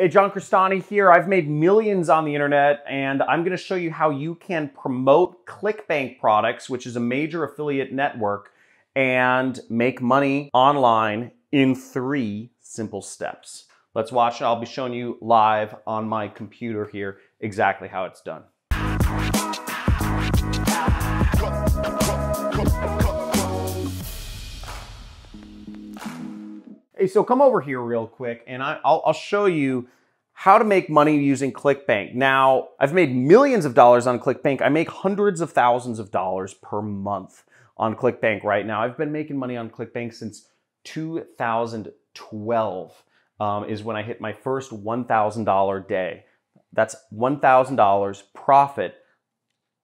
Hey, John Crestani here. I've made millions on the internet, and I'm going to show you how you can promote Clickbank products, which is a major affiliate network, and make money online in 3 simple steps. Let's watch it. I'll be showing you live on my computer here exactly how it's done. Hey, so come over here real quick and I'll show you how to make money using Clickbank. Now, I've made millions of dollars on Clickbank. I make hundreds of thousands of dollars per month on Clickbank right now. I've been making money on Clickbank since 2012 is when I hit my first $1,000 day. That's $1,000 profit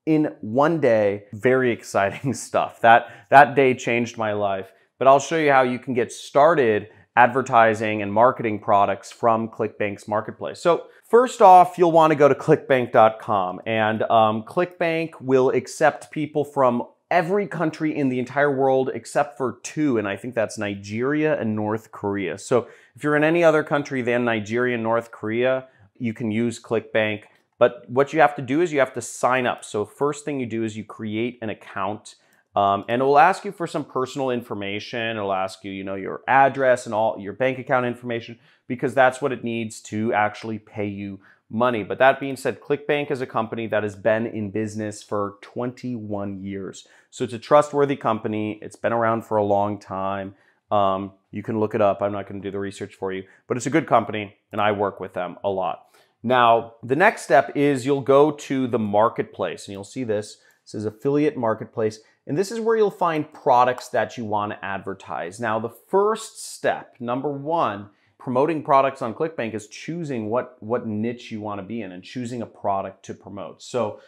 in one day. Very exciting stuff. That day changed my life. But I'll show you how you can get started advertising and marketing products from Clickbank's marketplace. So first off, you'll want to go to clickbank.com, and Clickbank will accept people from every country in the entire world except for 2, and I think that's Nigeria and North Korea. So if you're in any other country than Nigeria and North Korea, you can use Clickbank. But what you have to do is you have to sign up. So first thing you do is you create an account. And it will ask you for some personal information. It'll ask you, your address and all your bank account information, because that's what it needs to actually pay you money. But that being said, Clickbank is a company that has been in business for 21 years. So it's a trustworthy company. It's been around for a long time. You can look it up. I'm not going to do the research for you, but it's a good company and I work with them a lot. Now, the next step is you'll go to the marketplace and you'll see this. This is affiliate marketplace. And this is where you'll find products that you want to advertise. Now, the first step, number 1, promoting products on Clickbank is choosing what niche you want to be in and choosing a product to promote. So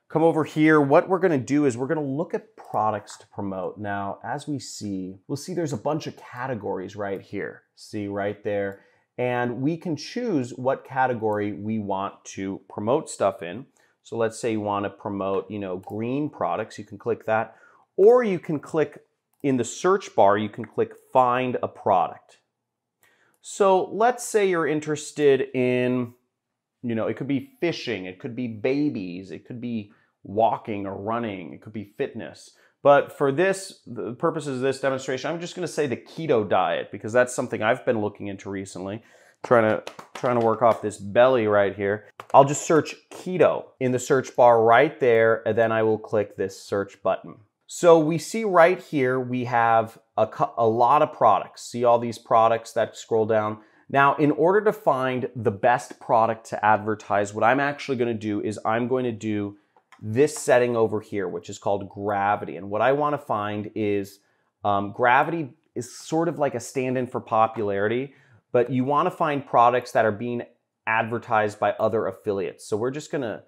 come over here. What we're going to do is we're going to look at products to promote. Now, as we'll see there's a bunch of categories right here. See right there. And we can choose what category we want to promote stuff in. So let's say you want to promote, green products. You can click that. Or you can click in the search bar, you can click find a product. So let's say you're interested in, it could be fishing, it could be babies, it could be walking or running, it could be fitness. But for the purposes of this demonstration, I'm just going to say the keto diet, because that's something I've been looking into recently. Trying to work off this belly right here. I'll just search keto in the search bar right there, and then I will click this search button. So we see right here, we have a lot of products. See all these products that scroll down. Now, in order to find the best product to advertise, what I'm actually going to do is I'm going to do this setting over here, which is called gravity. And what I want to find is gravity is sort of like a stand-in for popularity, but you want to find products that are being advertised by other affiliates. So we're gonna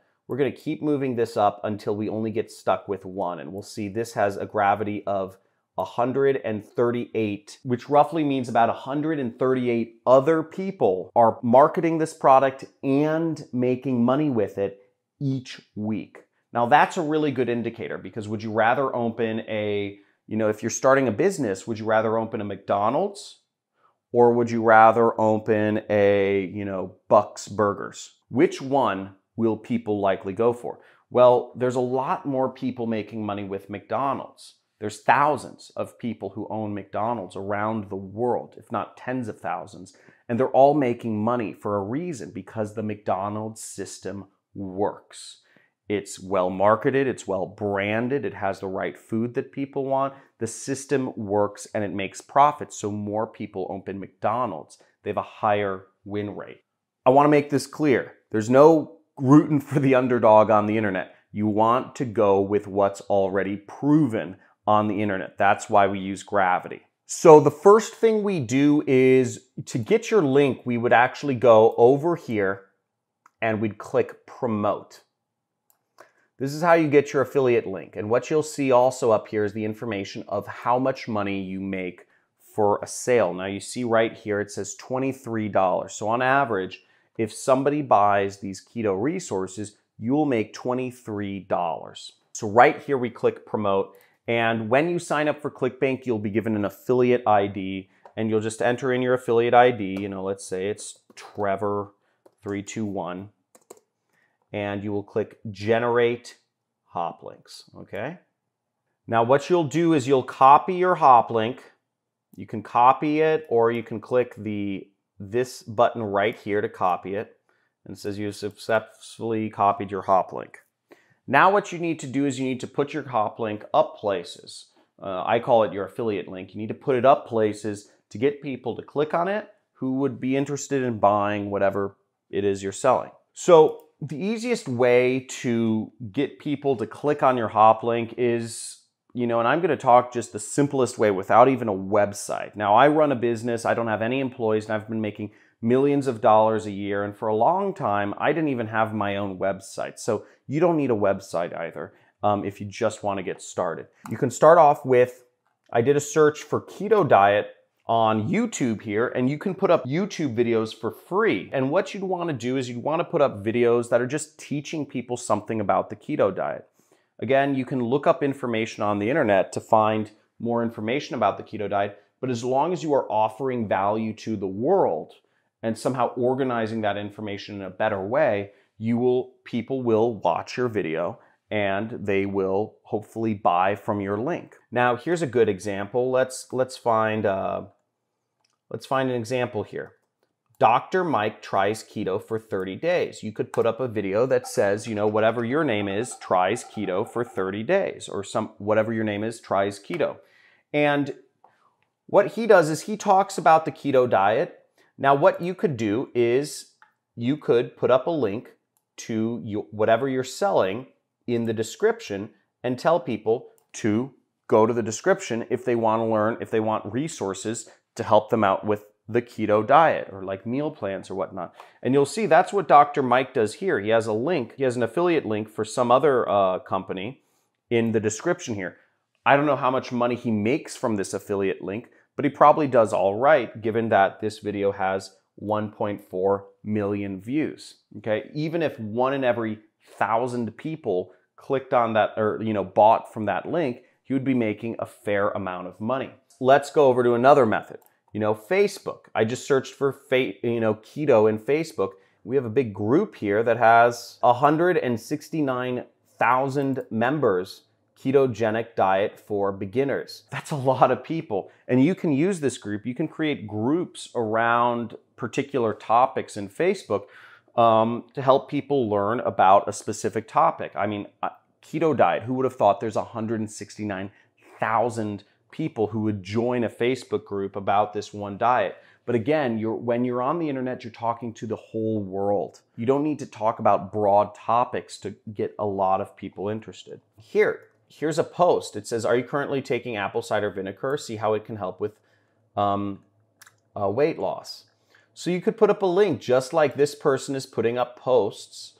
keep moving this up until we only get stuck with 1. And we'll see this has a gravity of 138, which roughly means about 138 other people are marketing this product and making money with it each week. Now that's a really good indicator, because would you rather open if you're starting a business, would you rather open a McDonald's? Or would you rather open a, Buck's Burgers? Which one will people likely go for? Well, there's a lot more people making money with McDonald's. There's thousands of people who own McDonald's around the world, if not tens of thousands. And they're all making money for a reason, because the McDonald's system works. It's well marketed, it's well branded, it has the right food that people want. The system works and it makes profits, so more people open McDonald's. They have a higher win rate. I want to make this clear. There's no rooting for the underdog on the internet. You want to go with what's already proven on the internet. That's why we use gravity. So the first thing we do is, to get your link, we would actually go over here and we'd click promote. This is how you get your affiliate link. And what you'll see also up here is the information of how much money you make for a sale. Now you see right here, it says $23. So on average, if somebody buys these keto resources, you'll make $23. So right here, we click promote. And when you sign up for Clickbank, you'll be given an affiliate ID, and you'll just enter in your affiliate ID. Let's say it's Trevor 3, 2, 1, and you will click Generate Hop Links, okay? Now what you'll do is you'll copy your hop link. You can copy it, or you can click this button right here to copy it. And it says you successfully copied your hop link. Now what you need to do is you need to put your hop link up places. I call it your affiliate link. You need to put it up places to get people to click on it who would be interested in buying whatever it is you're selling. So the easiest way to get people to click on your hop link is, and I'm going to talk just the simplest way without even a website. Now, I run a business. I don't have any employees, and I've been making millions of dollars a year. And for a long time, I didn't even have my own website. So you don't need a website either if you just want to get started. You can start off with, I did a search for keto diet on YouTube here, and you can put up YouTube videos for free. And what you'd want to do is you'd want to put up videos that are just teaching people something about the keto diet. Again, you can look up information on the internet to find more information about the keto diet, but as long as you are offering value to the world and somehow organizing that information in a better way, people will watch your video and they will hopefully buy from your link. Now, here's a good example. Let's find an example here. Dr. Mike tries keto for 30 days. You could put up a video that says, whatever your name is, tries keto for 30 days, or whatever your name is, tries keto. And what he does is he talks about the keto diet. Now, what you could do is you could put up a link to whatever you're selling in the description and tell people to go to the description if they want to learn, if they want resources to help them out with the keto diet or like meal plans or whatnot. And you'll see that's what Dr. Mike does here. He has a link, he has an affiliate link for some other company in the description here. I don't know how much money he makes from this affiliate link, but he probably does all right given that this video has 1.4 million views. Okay, even if 1 in every 1,000 people clicked on that or bought from that link, he would be making a fair amount of money. Let's go over to another method. Facebook. I just searched for keto in Facebook. We have a big group here that has 169,000 members. Ketogenic diet for beginners. That's a lot of people. And you can use this group. You can create groups around particular topics in Facebook to help people learn about a specific topic. I mean, keto diet, who would have thought there's 169,000 people who would join a Facebook group about this one diet? But again, when you're on the internet, you're talking to the whole world. You don't need to talk about broad topics to get a lot of people interested. Here's a post. It says, are you currently taking apple cider vinegar? See how it can help with weight loss. So you could put up a link just like this person is putting up posts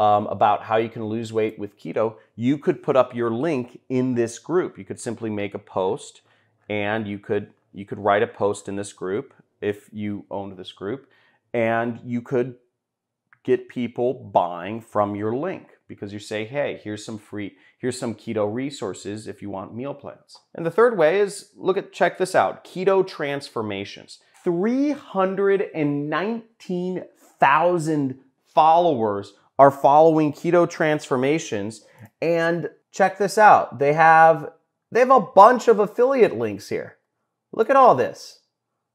about how you can lose weight with keto. You could put up your link in this group. You could simply make a post and you could write a post in this group if you owned this group, and you could get people buying from your link because you say, hey, here's some keto resources if you want meal plans. And the third way is, check this out, keto transformations. 319,000 followers are following keto transformations, and check this out. They have a bunch of affiliate links here. Look at all this.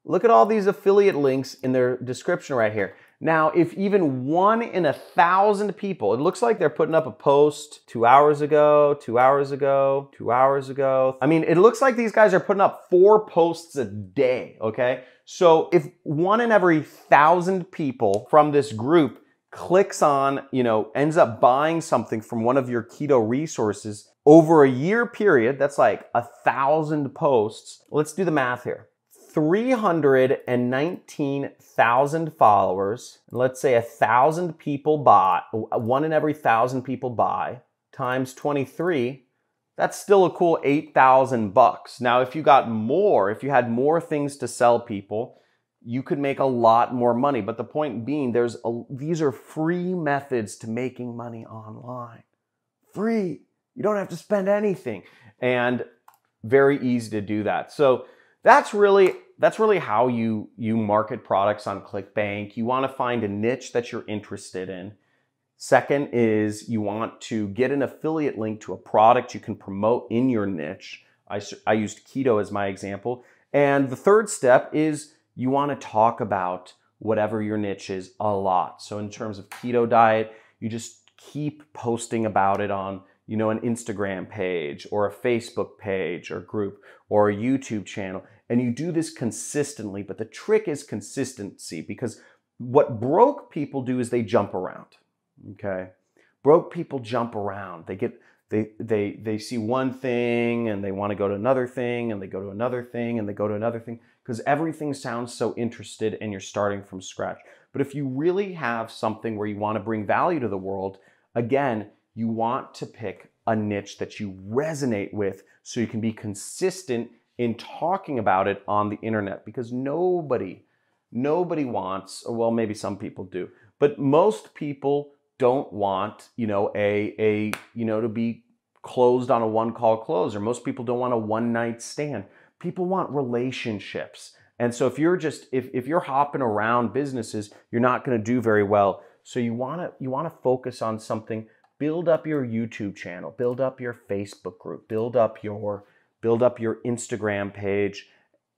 Look at all these affiliate links in their description right here. Now, if even 1 in 1,000 people, it looks like they're putting up a post 2 hours ago, 2 hours ago, 2 hours ago. I mean, it looks like these guys are putting up 4 posts a day, okay? So if 1 in every 1,000 people from this group clicks on, ends up buying something from one of your keto resources over a year period, that's like 1,000 posts. Let's do the math here. 319,000 followers. Let's say 1,000 people buy, 1 in every 1,000 people buy, times 23. That's still a cool $8,000. Now, if you had more things to sell people, you could make a lot more money. But the point being, these are free methods to making money online. Free. You don't have to spend anything. And very easy to do that. So that's really really how you market products on Clickbank. You want to find a niche that you're interested in. Second is you want to get an affiliate link to a product you can promote in your niche. I used keto as my example. And the third step is you want to talk about whatever your niche is a lot. So in terms of keto diet, you just keep posting about it on, you know, an Instagram page or a Facebook page or group or a YouTube channel. And you do this consistently, but the trick is consistency, because what broke people do is they jump around. Okay? Broke people jump around. They see one thing and they want to go to another thing and they go to another thing and they go to another thing, because everything sounds so interested and you're starting from scratch. But if you really have something where you want to bring value to the world, again, you want to pick a niche that you resonate with so you can be consistent in talking about it on the internet, because nobody wants, well, maybe some people do, but most people don't want, you know, to be closed on a one-call close, or most people don't want a one-night stand. People want relationships. And so if you're just, if you're hopping around businesses, you're not going to do very well. So you want to focus on something. Build up your YouTube channel, build up your Facebook group, build up your Instagram page,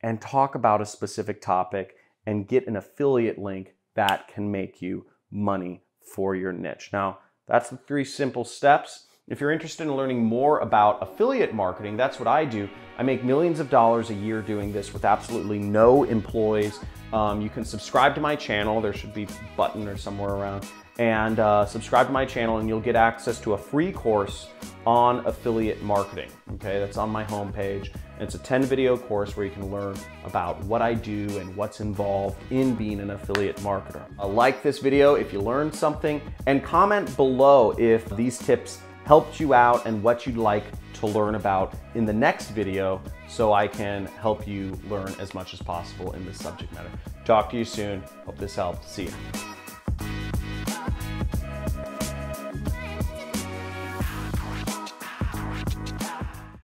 and talk about a specific topic and get an affiliate link that can make you money for your niche. Now, that's the 3 simple steps. If you're interested in learning more about affiliate marketing, that's what I do. I make millions of dollars a year doing this with absolutely no employees. You can subscribe to my channel. There should be a button or somewhere around. And subscribe to my channel and you'll get access to a free course on affiliate marketing. Okay, that's on my homepage. And it's a 10-video course where you can learn about what I do and what's involved in being an affiliate marketer. Like this video if you learned something, and comment below if these tips helped you out and what you'd like to learn about in the next video, so I can help you learn as much as possible in this subject matter. Talk to you soon. Hope this helped. See ya.